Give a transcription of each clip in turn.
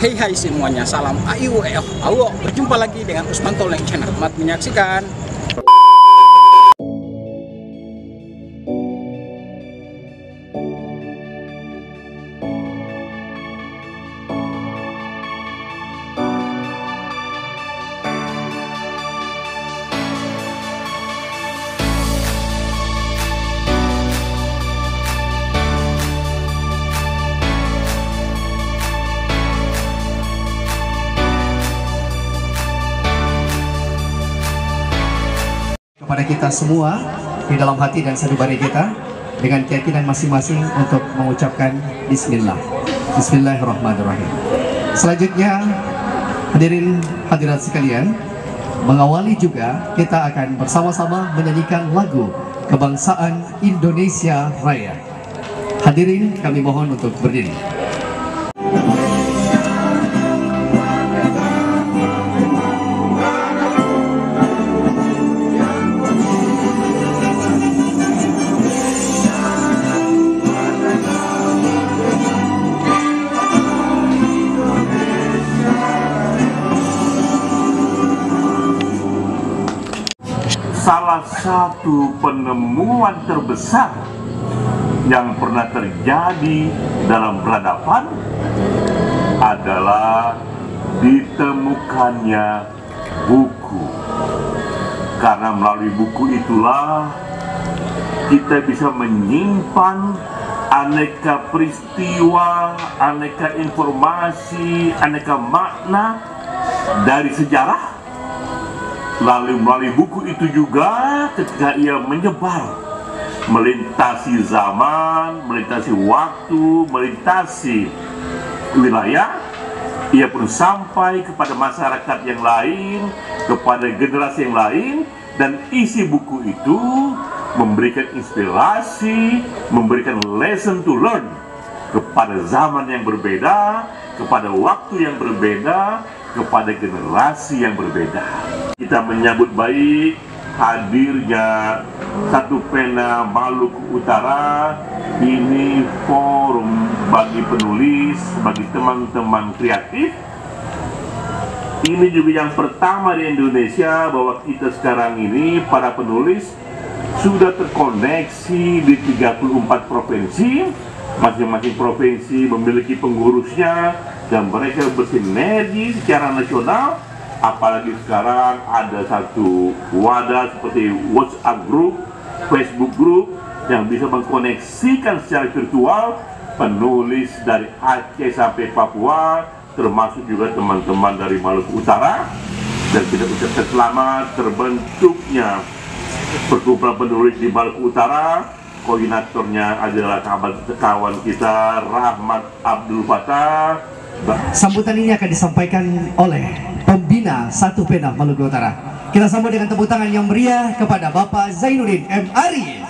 Hai semuanya, salam ayu ayo berjumpa lagi dengan Usman Toleng channel. Selamat menyaksikan. Kepada kita semua di dalam hati dan sanubari kita dengan keyakinan masing-masing untuk mengucapkan Bismillah. Bismillahirrahmanirrahim. Selanjutnya hadirin hadirat sekalian, mengawali juga kita akan bersama-sama menyanyikan lagu kebangsaan Indonesia Raya. Hadirin kami mohon untuk berdiri. Salah satu penemuan terbesar yang pernah terjadi dalam peradaban adalah ditemukannya buku. Karena melalui buku itulah kita bisa menyimpan aneka peristiwa, aneka informasi, aneka makna dari sejarah. Lalu melalui buku itu juga ketika ia menyebar melintasi zaman, melintasi waktu, melintasi wilayah, ia pun sampai kepada masyarakat yang lain, kepada generasi yang lain, dan isi buku itu memberikan inspirasi, memberikan lesson to learn kepada zaman yang berbeda, kepada waktu yang berbeda, kepada generasi yang berbeda. Kita menyambut baik hadirnya Satu Pena Maluku Utara. Ini forum bagi penulis, bagi teman-teman kreatif. Ini juga yang pertama di Indonesia bahwa kita sekarang ini para penulis sudah terkoneksi di 34 provinsi. Masing-masing provinsi memiliki pengurusnya dan mereka bersinergi secara nasional. Apalagi sekarang ada satu wadah seperti WhatsApp group, Facebook group yang bisa mengkoneksikan secara virtual penulis dari Aceh sampai Papua, termasuk juga teman-teman dari Maluku Utara. Dan kita ucapkan selamat terbentuknya perkumpulan penulis di Maluku Utara. Koordinatornya adalah kawan kita Rahmat Abdul Fattah. Sambutan ini akan disampaikan oleh pembina Satu Pena Maluku Utara. Kita sambut dengan tepuk tangan yang meriah kepada Bapak Zainuddin M. Ari.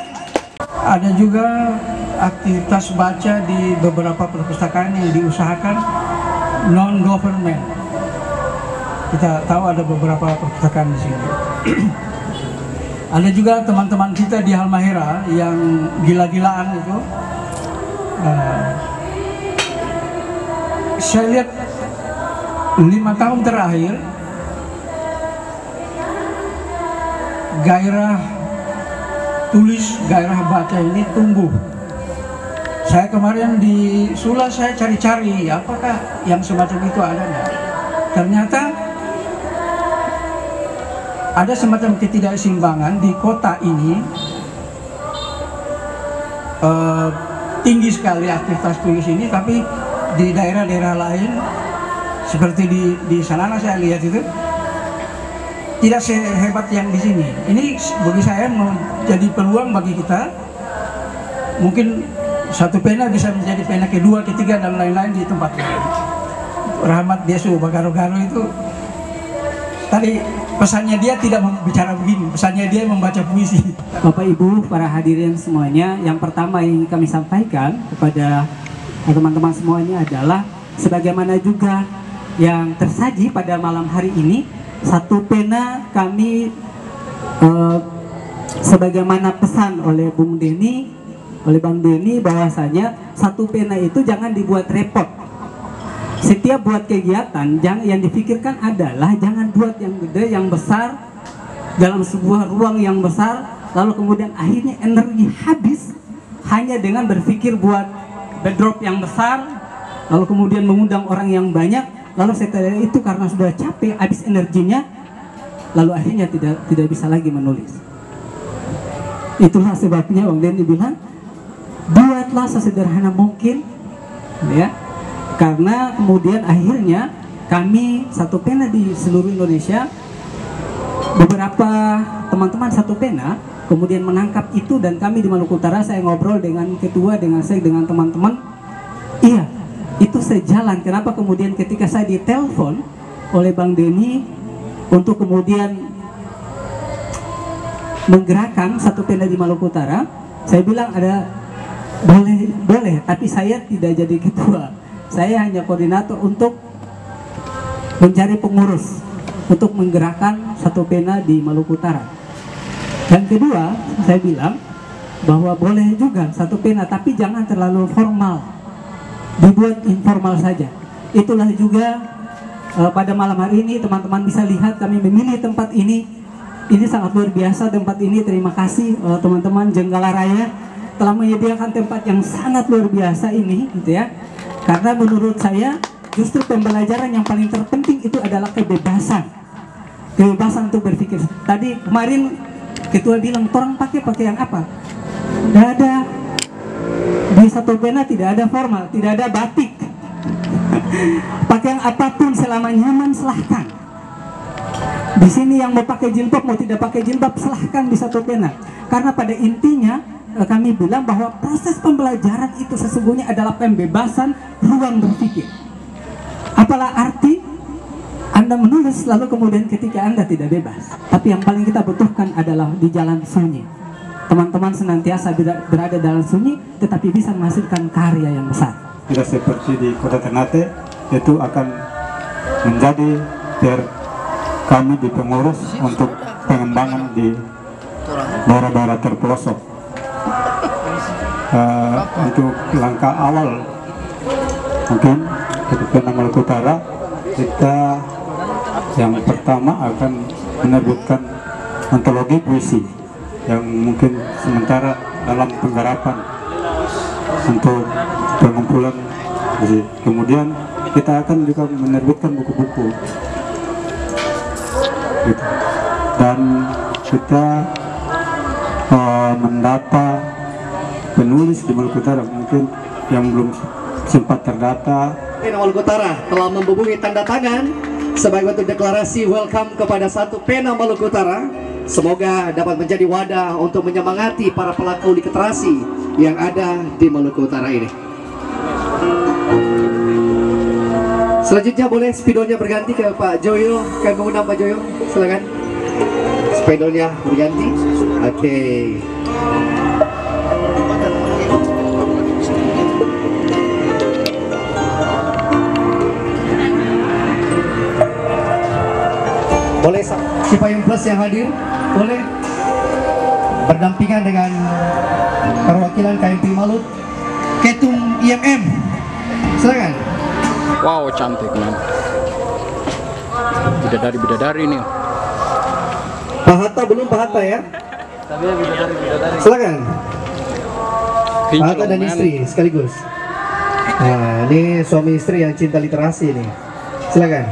Ada juga aktivitas baca di beberapa perpustakaan yang diusahakan non-government. Kita tahu ada beberapa perpustakaan di sini. Ada juga teman-teman kita di Halmahera yang gila-gilaan itu. Saya lihat 5 tahun terakhir gairah tulis, gairah baca ini tumbuh. Saya kemarin di Sula saya cari-cari apakah yang semacam itu ada nggak. Ternyata ada semacam ketidakseimbangan di kota ini. Tinggi sekali aktivitas tulis ini, tapi di daerah-daerah lain seperti di sana saya lihat itu tidak sehebat yang di sini. Ini bagi saya menjadi peluang bagi kita. Mungkin Satu Pena bisa menjadi pena kedua, ketiga dan lain-lain di tempat lain. Rahmat Desu Bagaro-Garo itu tadi pesannya dia tidak bicara begini, pesannya dia membaca puisi. Bapak Ibu, para hadirin semuanya, yang pertama yang kami sampaikan kepada teman-teman semuanya adalah sebagaimana juga yang tersaji pada malam hari ini, Satu Pena kami sebagaimana pesan oleh Bung Denny, oleh Bang Denny, bahwasanya Satu Pena itu jangan dibuat repot. setiap buat kegiatan yang dipikirkan adalah jangan buat yang gede, yang besar dalam sebuah ruang yang besar, lalu kemudian akhirnya energi habis hanya dengan berpikir buat backdrop yang besar, lalu kemudian mengundang orang yang banyak, lalu setelah itu karena sudah capek, habis energinya, lalu akhirnya tidak bisa lagi menulis. Itulah sebabnya Bang Denny bilang, buatlah sesederhana mungkin, ya, karena kemudian akhirnya kami Satu Pena di seluruh Indonesia, beberapa teman-teman Satu Pena kemudian menangkap itu, dan kami di Maluku Utara, saya ngobrol dengan ketua, dengan saya, dengan teman-teman, iya, itu sejalan. Kenapa kemudian ketika saya ditelepon oleh Bang Denny untuk kemudian menggerakkan Satu Pena di Maluku Utara, saya bilang ada boleh, tapi saya tidak jadi ketua. Saya hanya koordinator untuk mencari pengurus untuk menggerakkan Satu Pena di Maluku Utara. Dan kedua, saya bilang bahwa boleh juga Satu Pena, tapi jangan terlalu formal, dibuat informal saja. Itulah juga pada malam hari ini teman-teman bisa lihat kami memilih tempat ini. Ini sangat luar biasa tempat ini. Terima kasih teman-teman Jenggala Raya telah menyediakan tempat yang sangat luar biasa ini, gitu ya. Karena menurut saya justru pembelajaran yang paling terpenting itu adalah kebebasan untuk berpikir. Tadi kemarin ketua bilang orang pakai pakaian apa? Tidak ada. Di Satu Pena tidak ada formal, tidak ada batik. Pakaian apapun selama nyaman silahkan. Di sini yang mau pakai jilbab, mau tidak pakai jilbab, silahkan di Satu Pena. Karena pada intinya kami bilang bahwa proses pembelajaran itu sesungguhnya adalah pembebasan ruang berpikir. Apalah arti Anda menulis lalu kemudian ketika Anda tidak bebas. Tapi yang paling kita butuhkan adalah di jalan sunyi. Teman-teman senantiasa berada dalam sunyi, tetapi bisa menghasilkan karya yang besar. Tidak seperti di Kota Ternate, itu akan menjadi kami di pengurus untuk pengembangan di daerah-daerah terpelosok. Untuk langkah awal mungkin Satu Pena Maluku Utara, kita yang pertama akan menerbitkan antologi puisi yang mungkin sementara dalam penggarapan untuk pengumpulan. Kemudian kita akan juga menerbitkan buku-buku gitu. Dan kita mendata penulis di Maluku Utara mungkin yang belum sempat terdata. Pena Maluku Utara telah membubuhi tanda tangan sebagai bentuk deklarasi welcome kepada Satu Pena Maluku Utara. Semoga dapat menjadi wadah untuk menyemangati para pelaku literasi yang ada di Maluku Utara ini. Selanjutnya boleh spidolnya berganti ke Pak Joyo. Kami mengundang Pak Joyo, silakan. Spidolnya berganti. Oke. Boleh si Payung Plus yang hadir, boleh berdampingan dengan perwakilan KMP Malut, Ketum IMM. Silakan. Wow, cantik man. Bidadari nih. Pak Hatta belum, Pak Hatta ya? Silakan. Pak Hatta dan istri sekaligus. Nah, ini suami istri yang cinta literasi nih. Silakan.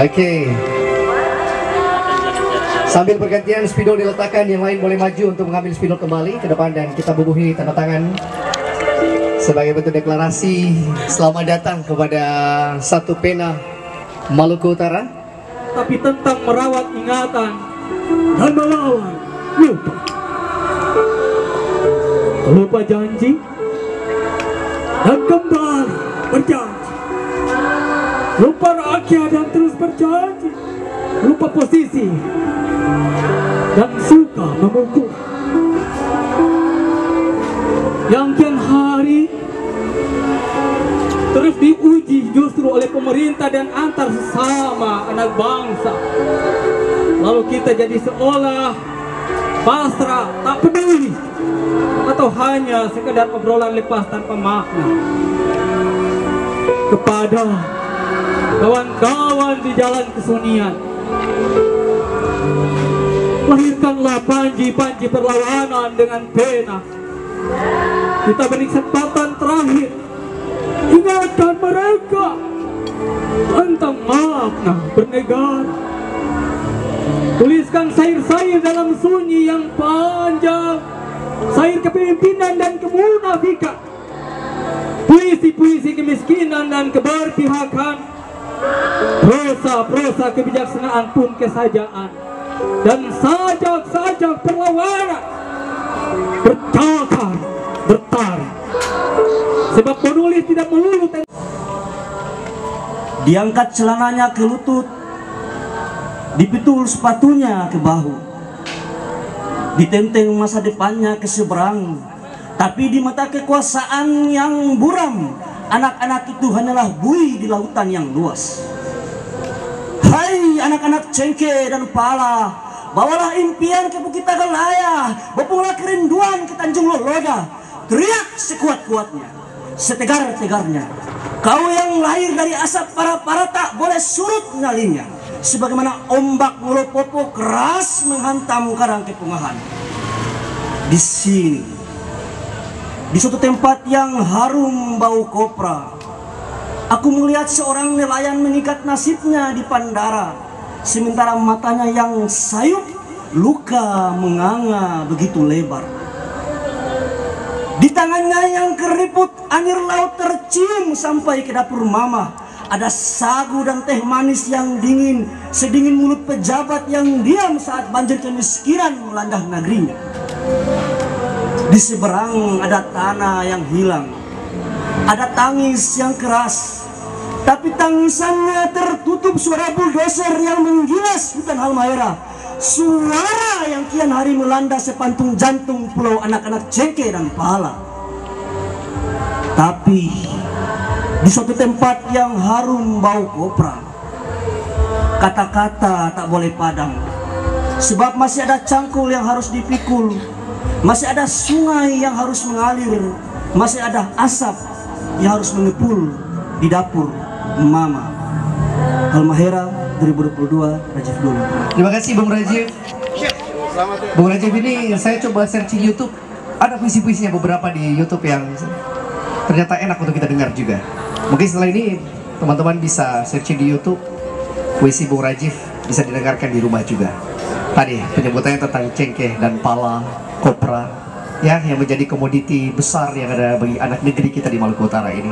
Oke. Sambil bergantian spidol diletakkan, yang lain boleh maju untuk mengambil spidol kembali ke depan dan kita bubuhi tanda tangan sebagai bentuk deklarasi selamat datang kepada Satu Pena Maluku Utara. Tapi tentang merawat ingatan dan melawan lupa. Lupa janji dan kembali berjanji. Lupa rakyat dan terus berjanji. Lupa posisi dan suka memukul. Yang kian hari terus diuji justru oleh pemerintah dan antar sesama anak bangsa. kita jadi seolah pasrah, tak peduli, atau hanya sekedar obrolan lepas tanpa makna. Kepada kawan-kawan di jalan kesunyian, lahirkanlah panji-panji perlawanan dengan pena. Kita beri kesempatan terakhir, ingatkan mereka tentang makna bernegara. Tuliskan sair-sair dalam sunyi yang panjang, sair kepemimpinan dan kemunafikan, puisi-puisi kemiskinan dan keberpihakan, prosa-prosa kebijaksanaan pun kesajaan, dan sajak-sajak perlawanan bercakar, bertarik. Sebab penulis tidak melulu diangkat celananya ke lutut, dipitul sepatunya ke bahu, ditenteng masa depannya ke seberang. Tapi di mata kekuasaan yang buram, anak-anak itu hanyalah buih di lautan yang luas. Hai anak-anak cengkeh dan pala, bawalah impian ke Bukit Tagalaya, boponglah kerinduan ke Tanjung Loloda. Teriak sekuat-kuatnya, setegar-tegarnya, kau yang lahir dari asap para-para tak boleh surut nyalinya. Sebagaimana ombak Mulopopo keras menghantam karang kepungahan. Di sini, di suatu tempat yang harum bau kopra, aku melihat seorang nelayan mengikat nasibnya di Pandara, sementara matanya yang sayup, luka menganga begitu lebar. Di tangannya yang keriput, air laut tercium sampai ke dapur mama. Ada sagu dan teh manis yang dingin, sedingin mulut pejabat yang diam saat banjir kemiskinan melanda negerinya. Di seberang ada tanah yang hilang, ada tangis yang keras, tapi tangisannya tertutup suara bulldozer yang menggilas hutan Halmahera. Suara yang kian hari melanda sepantung jantung pulau anak-anak cengkeh dan pala. Tapi di suatu tempat yang harum bau kopra, kata-kata tak boleh padam, sebab masih ada cangkul yang harus dipikul, masih ada sungai yang harus mengalir, masih ada asap yang harus mengepul di dapur mama. Halmahera 2022, Rajif dulu. Terima kasih Bung Rajif. Bung Rajif ini saya coba searching YouTube, ada puisi-puisinya beberapa di YouTube yang ternyata enak untuk kita dengar juga. Mungkin setelah ini teman-teman bisa searching di YouTube puisi Bung Rajif, bisa didengarkan di rumah juga. Tadi penyebutannya tentang cengkeh dan pala, kopra, ya, yang menjadi komoditi besar yang ada bagi anak negeri kita di Maluku Utara ini.